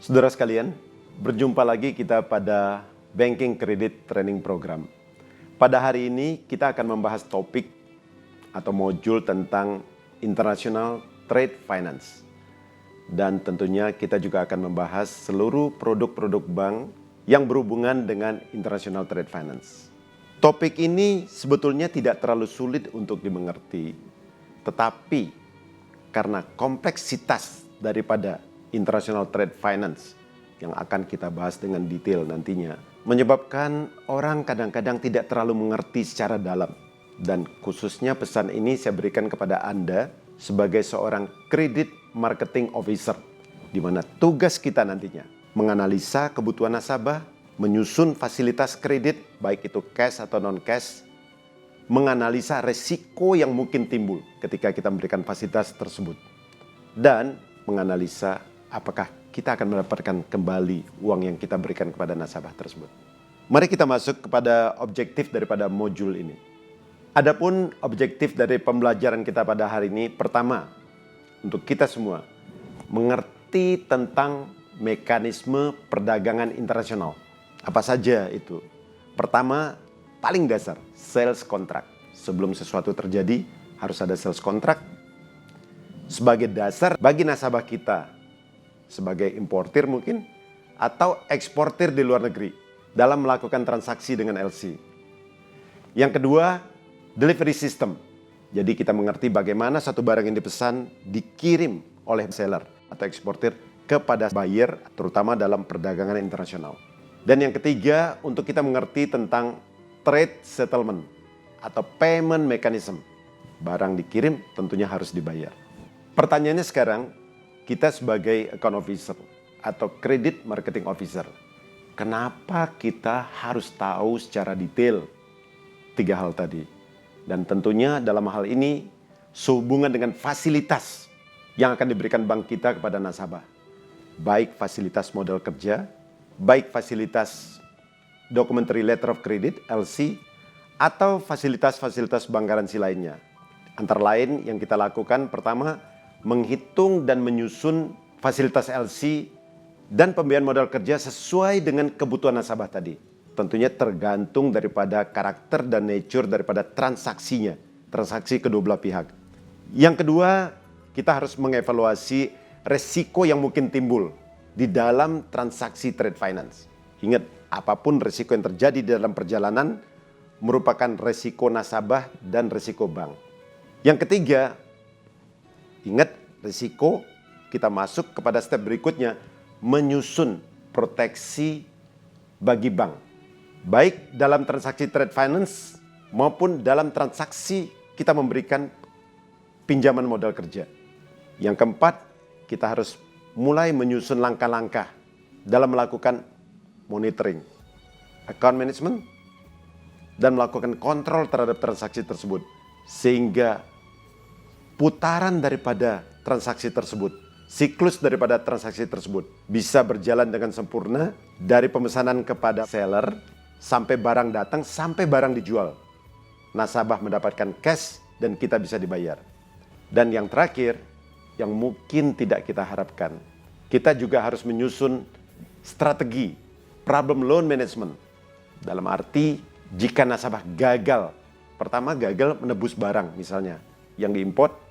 Saudara sekalian, berjumpa lagi kita pada Banking Credit Training Program. Pada hari ini kita akan membahas topik atau modul tentang International Trade Finance. Dan tentunya kita juga akan membahas seluruh produk-produk bank yang berhubungan dengan International Trade Finance. Topik ini sebetulnya tidak terlalu sulit untuk dimengerti, tetapi karena kompleksitas daripada International Trade Finance yang akan kita bahas dengan detail nantinya, menyebabkan orang kadang-kadang tidak terlalu mengerti secara dalam. Dan khususnya pesan ini saya berikan kepada Anda sebagai seorang Credit Marketing Officer, di mana tugas kita nantinya menganalisa kebutuhan nasabah, menyusun fasilitas kredit, baik itu cash atau non-cash, menganalisa resiko yang mungkin timbul ketika kita memberikan fasilitas tersebut, dan menganalisa apakah kita akan mendapatkan kembali uang yang kita berikan kepada nasabah tersebut. Mari kita masuk kepada objektif daripada modul ini. Adapun objektif dari pembelajaran kita pada hari ini, pertama, untuk kita semua mengerti tentang mekanisme perdagangan internasional. Apa saja itu? Pertama, paling dasar, sales contract. Sebelum sesuatu terjadi, harus ada sales contract sebagai dasar bagi nasabah kita sebagai importir mungkin atau eksportir di luar negeri dalam melakukan transaksi dengan LC. Yang kedua, delivery system. Jadi kita mengerti bagaimana satu barang yang dipesan dikirim oleh seller atau eksportir kepada buyer, terutama dalam perdagangan internasional. Dan yang ketiga, untuk kita mengerti tentang trade settlement atau payment mechanism. Barang dikirim tentunya harus dibayar. Pertanyaannya sekarang, kita sebagai account officer atau credit marketing officer, kenapa kita harus tahu secara detail tiga hal tadi? Dan tentunya dalam hal ini sehubungan dengan fasilitas yang akan diberikan bank kita kepada nasabah. Baik fasilitas modal kerja, baik fasilitas documentary letter of credit (LC), atau fasilitas-fasilitas bank garansi lainnya. Antara lain yang kita lakukan, pertama, menghitung dan menyusun fasilitas LC dan pembiayaan modal kerja sesuai dengan kebutuhan nasabah tadi. Tentunya tergantung daripada karakter dan nature daripada transaksinya, transaksi kedua belah pihak. Yang kedua, kita harus mengevaluasi resiko yang mungkin timbul di dalam transaksi trade finance. Ingat, apapun resiko yang terjadi di dalam perjalanan merupakan resiko nasabah dan resiko bank. Yang ketiga, ingat resiko, kita masuk kepada step berikutnya, menyusun proteksi bagi bank. Baik dalam transaksi trade finance maupun dalam transaksi kita memberikan pinjaman modal kerja. Yang keempat, kita harus mulai menyusun langkah-langkah dalam melakukan monitoring, account management, dan melakukan kontrol terhadap transaksi tersebut. Sehingga putaran daripada transaksi tersebut, siklus daripada transaksi tersebut bisa berjalan dengan sempurna dari pemesanan kepada seller, sampai barang datang, sampai barang dijual. Nasabah mendapatkan cash dan kita bisa dibayar. Dan yang terakhir, yang mungkin tidak kita harapkan, kita juga harus menyusun strategi problem loan management. Dalam arti, jika nasabah gagal, pertama gagal menebus barang misalnya, yang diimport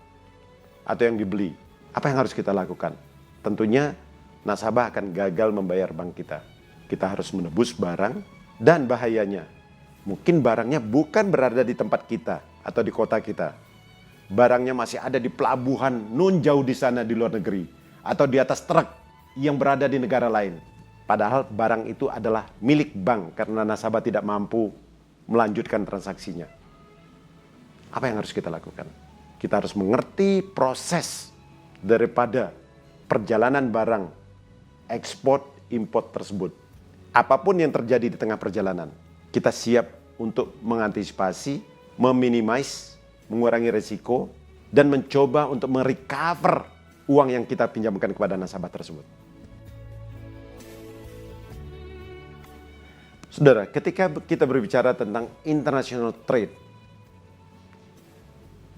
atau yang dibeli, apa yang harus kita lakukan? Tentunya nasabah akan gagal membayar bank kita. Kita harus menebus barang, dan bahayanya, mungkin barangnya bukan berada di tempat kita atau di kota kita. Barangnya masih ada di pelabuhan nun jauh di sana di luar negeri, atau di atas truk yang berada di negara lain. Padahal barang itu adalah milik bank karena nasabah tidak mampu melanjutkan transaksinya. Apa yang harus kita lakukan? Kita harus mengerti proses daripada perjalanan barang ekspor import tersebut. Apapun yang terjadi di tengah perjalanan, kita siap untuk mengantisipasi, meminimais, mengurangi resiko, dan mencoba untuk merecover uang yang kita pinjamkan kepada nasabah tersebut. Saudara, ketika kita berbicara tentang international trade,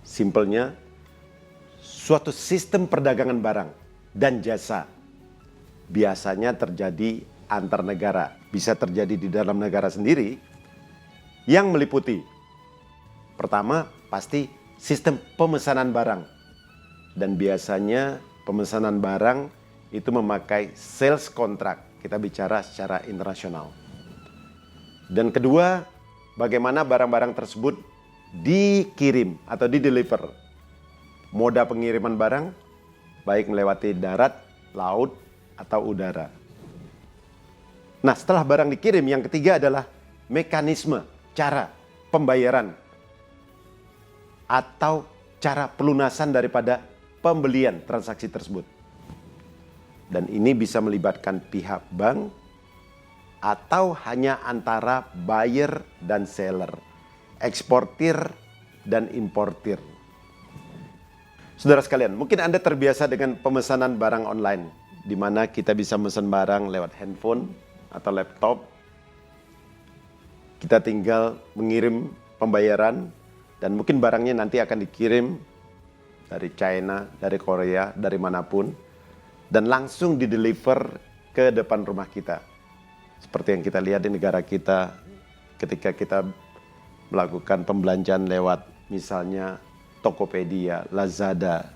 simpelnya suatu sistem perdagangan barang dan jasa biasanya terjadi antar negara, bisa terjadi di dalam negara sendiri, yang meliputi pertama pasti sistem pemesanan barang, dan biasanya pemesanan barang itu memakai sales contract, kita bicara secara internasional. Dan kedua, bagaimana barang-barang tersebut dikirim atau di-deliver. Moda pengiriman barang, baik melewati darat, laut, atau udara. Nah, setelah barang dikirim, yang ketiga adalah mekanisme, cara pembayaran, atau cara pelunasan daripada pembelian transaksi tersebut. Dan ini bisa melibatkan pihak bank, atau hanya antara buyer dan seller, eksportir dan importir. Saudara sekalian, mungkin Anda terbiasa dengan pemesanan barang online, di mana kita bisa memesan barang lewat handphone atau laptop. Kita tinggal mengirim pembayaran, dan mungkin barangnya nanti akan dikirim dari China, dari Korea, dari manapun, dan langsung di-deliver ke depan rumah kita. Seperti yang kita lihat di negara kita ketika kita melakukan pembelanjaan lewat misalnya Tokopedia, Lazada.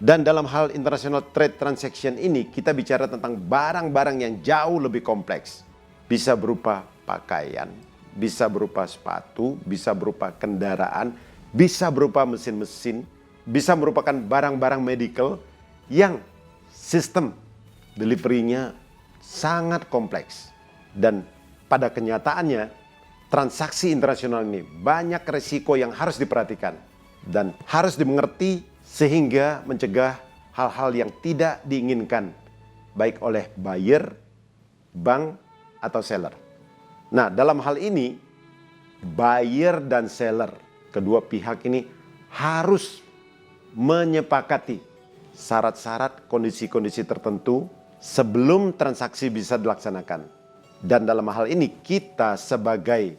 Dan dalam hal international trade transaction ini, kita bicara tentang barang-barang yang jauh lebih kompleks. Bisa berupa pakaian, bisa berupa sepatu, bisa berupa kendaraan, bisa berupa mesin-mesin, bisa merupakan barang-barang medical yang sistem delivery-nya sangat kompleks. Dan pada kenyataannya, transaksi internasional ini banyak risiko yang harus diperhatikan dan harus dimengerti, sehingga mencegah hal-hal yang tidak diinginkan, baik oleh buyer, bank, atau seller. Nah, dalam hal ini, buyer dan seller, kedua pihak ini harus menyepakati syarat-syarat, kondisi-kondisi tertentu sebelum transaksi bisa dilaksanakan. Dan dalam hal ini, kita sebagai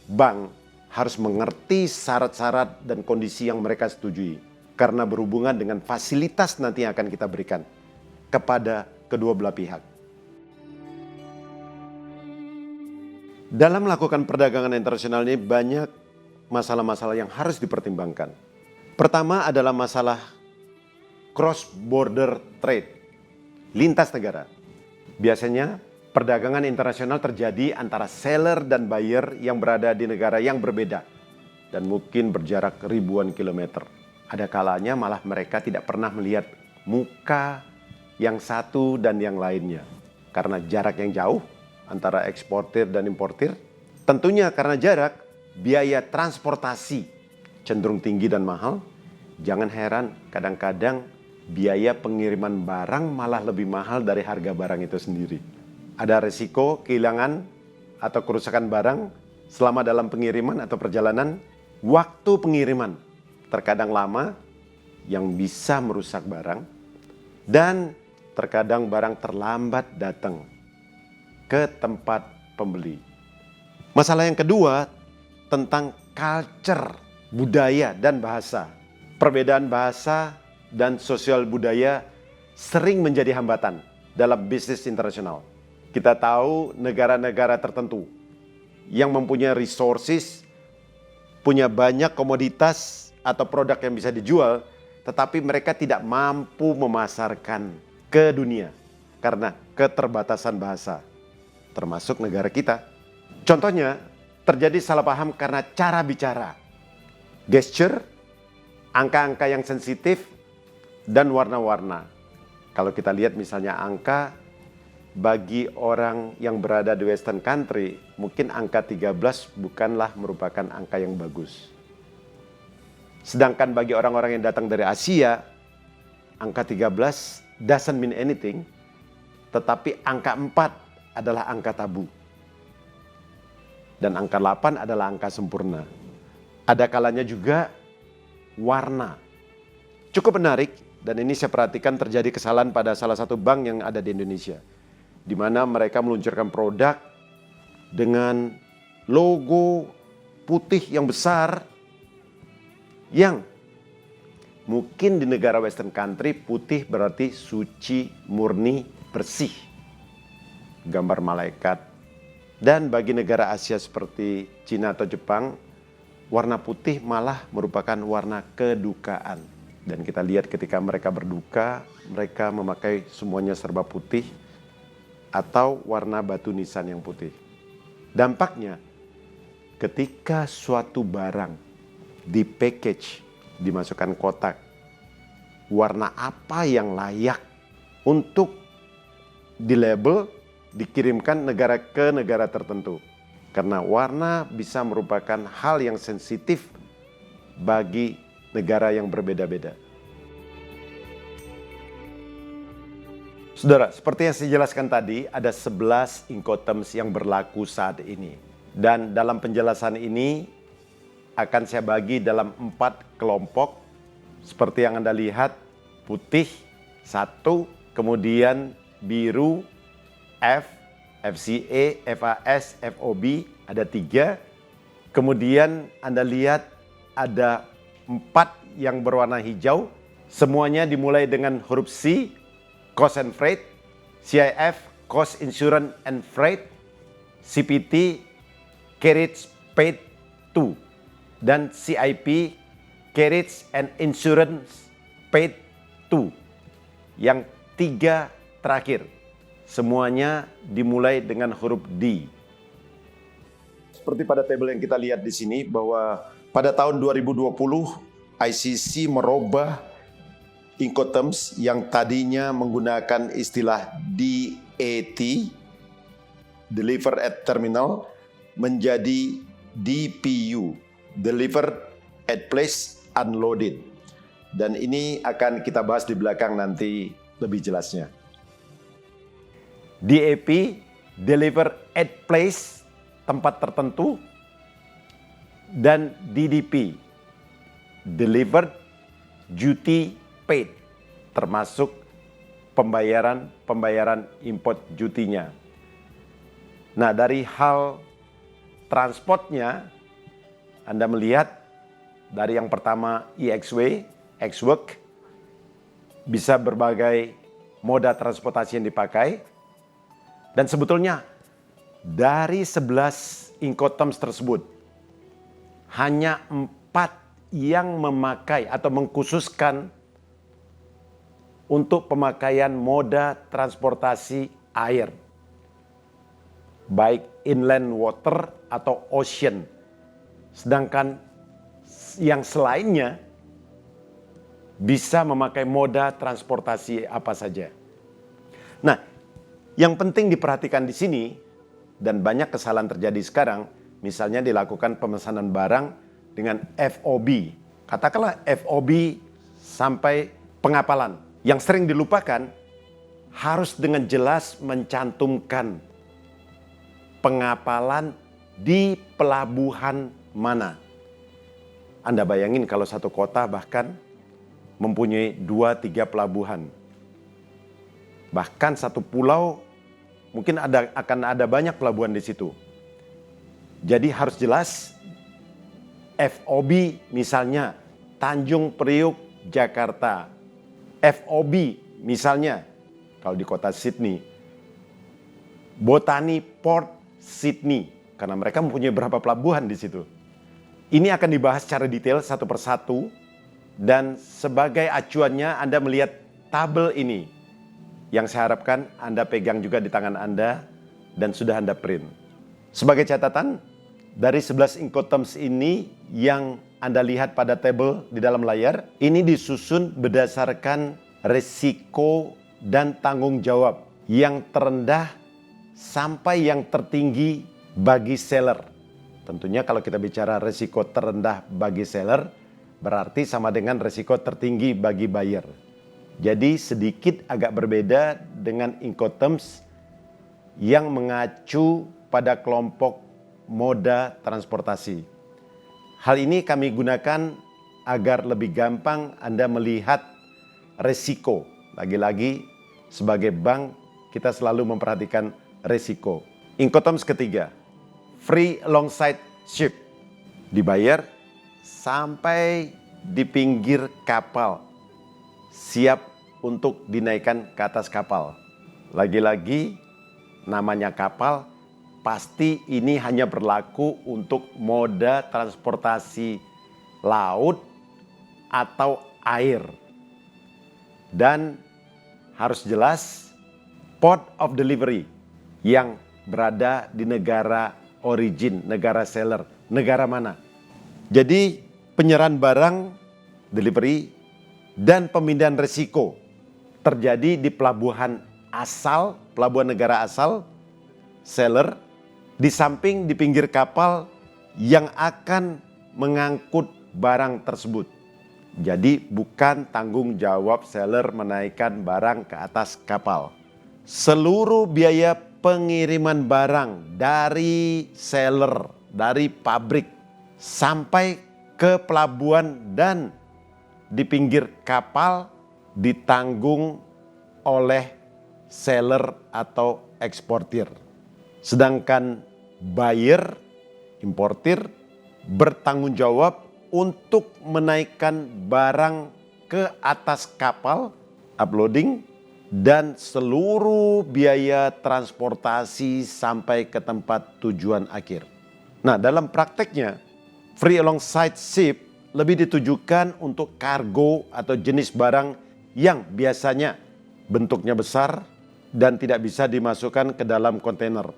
bank harus mengerti syarat-syarat dan kondisi yang mereka setujui, karena berhubungan dengan fasilitas nanti yang akan kita berikan kepada kedua belah pihak. Dalam melakukan perdagangan internasional ini banyak masalah-masalah yang harus dipertimbangkan. Pertama adalah masalah cross-border trade, lintas negara. Biasanya perdagangan internasional terjadi antara seller dan buyer yang berada di negara yang berbeda dan mungkin berjarak ribuan kilometer. Ada kalanya malah mereka tidak pernah melihat muka yang satu dan yang lainnya. Karena jarak yang jauh antara eksportir dan importir. Tentunya karena jarak, biaya transportasi cenderung tinggi dan mahal. Jangan heran, kadang-kadang biaya pengiriman barang malah lebih mahal dari harga barang itu sendiri. Ada risiko kehilangan atau kerusakan barang selama dalam pengiriman atau perjalanan. Waktu pengiriman terkadang lama yang bisa merusak barang, dan terkadang barang terlambat datang ke tempat pembeli. Masalah yang kedua tentang culture, budaya dan bahasa. Perbedaan bahasa dan sosial budaya sering menjadi hambatan dalam bisnis internasional. Kita tahu negara-negara tertentu yang mempunyai resources, punya banyak komoditas atau produk yang bisa dijual, tetapi mereka tidak mampu memasarkan ke dunia karena keterbatasan bahasa, termasuk negara kita. Contohnya, terjadi salah paham karena cara bicara, gesture, angka-angka yang sensitif, dan warna-warna. Kalau kita lihat misalnya angka, bagi orang yang berada di Western country, mungkin angka 13 bukanlah merupakan angka yang bagus. Sedangkan bagi orang-orang yang datang dari Asia, angka 13 doesn't mean anything, tetapi angka 4 adalah angka tabu. Dan angka 8 adalah angka sempurna. Ada kalanya juga warna. Cukup menarik, dan ini saya perhatikan terjadi kesalahan pada salah satu bank yang ada di Indonesia, di mana mereka meluncurkan produk dengan logo putih yang besar, yang mungkin di negara Western country putih berarti suci, murni, bersih, gambar malaikat. Dan bagi negara Asia seperti Cina atau Jepang, warna putih malah merupakan warna kedukaan. Dan kita lihat ketika mereka berduka, mereka memakai semuanya serba putih atau warna batu nisan yang putih. Dampaknya, ketika suatu barang di package, dimasukkan kotak, warna apa yang layak untuk dilabel, dikirimkan negara ke negara tertentu. Karena warna bisa merupakan hal yang sensitif bagi negara yang berbeda-beda. Saudara, seperti yang saya jelaskan tadi, ada 11 Incoterms yang berlaku saat ini. Dan dalam penjelasan ini akan saya bagi dalam 4 kelompok. Seperti yang Anda lihat, putih 1, kemudian biru, F, FCA, FAS, FOB, ada 3. Kemudian Anda lihat ada 4 yang berwarna hijau. Semuanya dimulai dengan huruf C, Cost and Freight, CIF, Cost, Insurance and Freight, CPT, Carriage Paid to, dan CIP, Carriage and Insurance Paid to. Yang 3 terakhir, semuanya dimulai dengan huruf D. Seperti pada tabel yang kita lihat di sini bahwa pada tahun 2020 ICC merubah Incoterms yang tadinya menggunakan istilah DAT, Deliver at Terminal, menjadi DPU, Deliver at Place Unloaded. Dan ini akan kita bahas di belakang nanti lebih jelasnya. DAP, Deliver at Place, tempat tertentu, dan DDP, Delivered Duty Paid, termasuk pembayaran import dutinya. Nah, dari hal transportnya, Anda melihat dari yang pertama EXW, X-Work, bisa berbagai moda transportasi yang dipakai. Dan sebetulnya dari 11 Incoterms tersebut, hanya 4 yang memakai atau mengkhususkan untuk pemakaian moda transportasi air, baik inland water atau ocean. Sedangkan yang selainnya bisa memakai moda transportasi apa saja. Nah, yang penting diperhatikan di sini, dan banyak kesalahan terjadi sekarang, misalnya dilakukan pemesanan barang dengan FOB. Katakanlah FOB sampai pengapalan. Yang sering dilupakan, harus dengan jelas mencantumkan pengapalan di pelabuhan mana. Anda bayangin kalau satu kota bahkan mempunyai 2-3 pelabuhan. Bahkan satu pulau mungkin akan ada banyak pelabuhan di situ. Jadi harus jelas FOB misalnya Tanjung Priuk, Jakarta. FOB misalnya kalau di kota Sydney, Botany Port Sydney, karena mereka mempunyai berapa pelabuhan di situ. Ini akan dibahas secara detail satu persatu, dan sebagai acuannya Anda melihat tabel ini yang saya harapkan Anda pegang juga di tangan Anda dan sudah Anda print. Sebagai catatan, dari 11 Incoterms ini yang Anda lihat pada tabel di dalam layar, ini disusun berdasarkan risiko dan tanggung jawab yang terendah sampai yang tertinggi bagi seller. Tentunya kalau kita bicara risiko terendah bagi seller, berarti sama dengan risiko tertinggi bagi buyer. Jadi sedikit agak berbeda dengan Incoterms yang mengacu pada kelompok moda transportasi. Hal ini kami gunakan agar lebih gampang Anda melihat risiko. Lagi-lagi sebagai bank kita selalu memperhatikan risiko. Incoterms ketiga, free alongside ship. Dibayar sampai di pinggir kapal, siap untuk dinaikkan ke atas kapal. Lagi-lagi namanya kapal, pasti ini hanya berlaku untuk moda transportasi laut atau air. Dan harus jelas port of delivery yang berada di negara origin, negara seller, negara mana. Jadi penyerahan barang, delivery, dan pemindahan risiko terjadi di pelabuhan asal, pelabuhan negara asal, seller, di samping di pinggir kapal yang akan mengangkut barang tersebut. Jadi bukan tanggung jawab seller menaikkan barang ke atas kapal. Seluruh biaya pengiriman barang dari seller, dari pabrik sampai ke pelabuhan dan di pinggir kapal ditanggung oleh seller atau eksportir. Sedangkan buyer, importir bertanggung jawab untuk menaikkan barang ke atas kapal, uploading, dan seluruh biaya transportasi sampai ke tempat tujuan akhir. Nah, dalam prakteknya, free alongside ship lebih ditujukan untuk kargo atau jenis barang yang biasanya bentuknya besar dan tidak bisa dimasukkan ke dalam kontainer,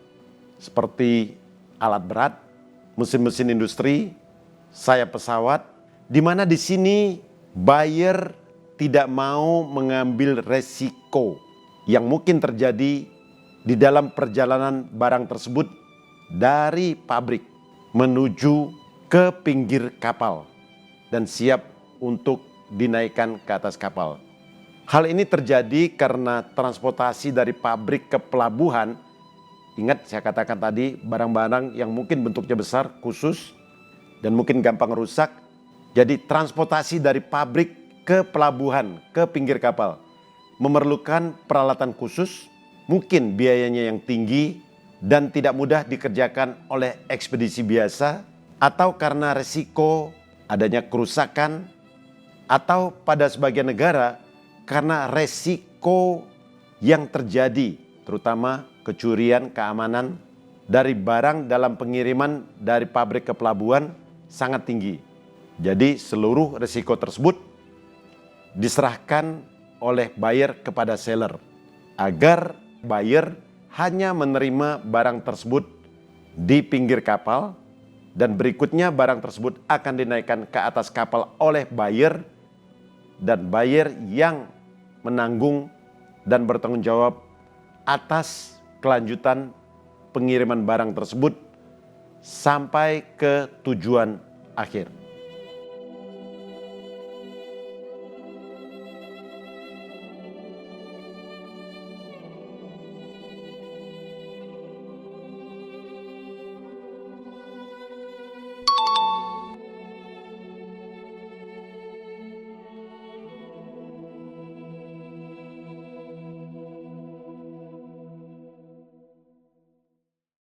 seperti alat berat, mesin-mesin industri, sayap pesawat, di mana di sini buyer tidak mau mengambil resiko yang mungkin terjadi di dalam perjalanan barang tersebut dari pabrik menuju ke pinggir kapal dan siap untuk dinaikkan ke atas kapal. Hal ini terjadi karena transportasi dari pabrik ke pelabuhan, ingat saya katakan tadi, barang-barang yang mungkin bentuknya besar, khusus, dan mungkin gampang rusak. Jadi transportasi dari pabrik ke pelabuhan, ke pinggir kapal, memerlukan peralatan khusus, mungkin biayanya yang tinggi, dan tidak mudah dikerjakan oleh ekspedisi biasa, atau karena resiko adanya kerusakan, atau pada sebagian negara, karena resiko yang terjadi, terutama kecurian keamanan dari barang dalam pengiriman dari pabrik ke pelabuhan sangat tinggi. Jadi seluruh resiko tersebut diserahkan oleh buyer kepada seller agar buyer hanya menerima barang tersebut di pinggir kapal dan berikutnya barang tersebut akan dinaikkan ke atas kapal oleh buyer dan buyer yang menanggung dan bertanggung jawab atas kelanjutan pengiriman barang tersebut sampai ke tujuan akhir.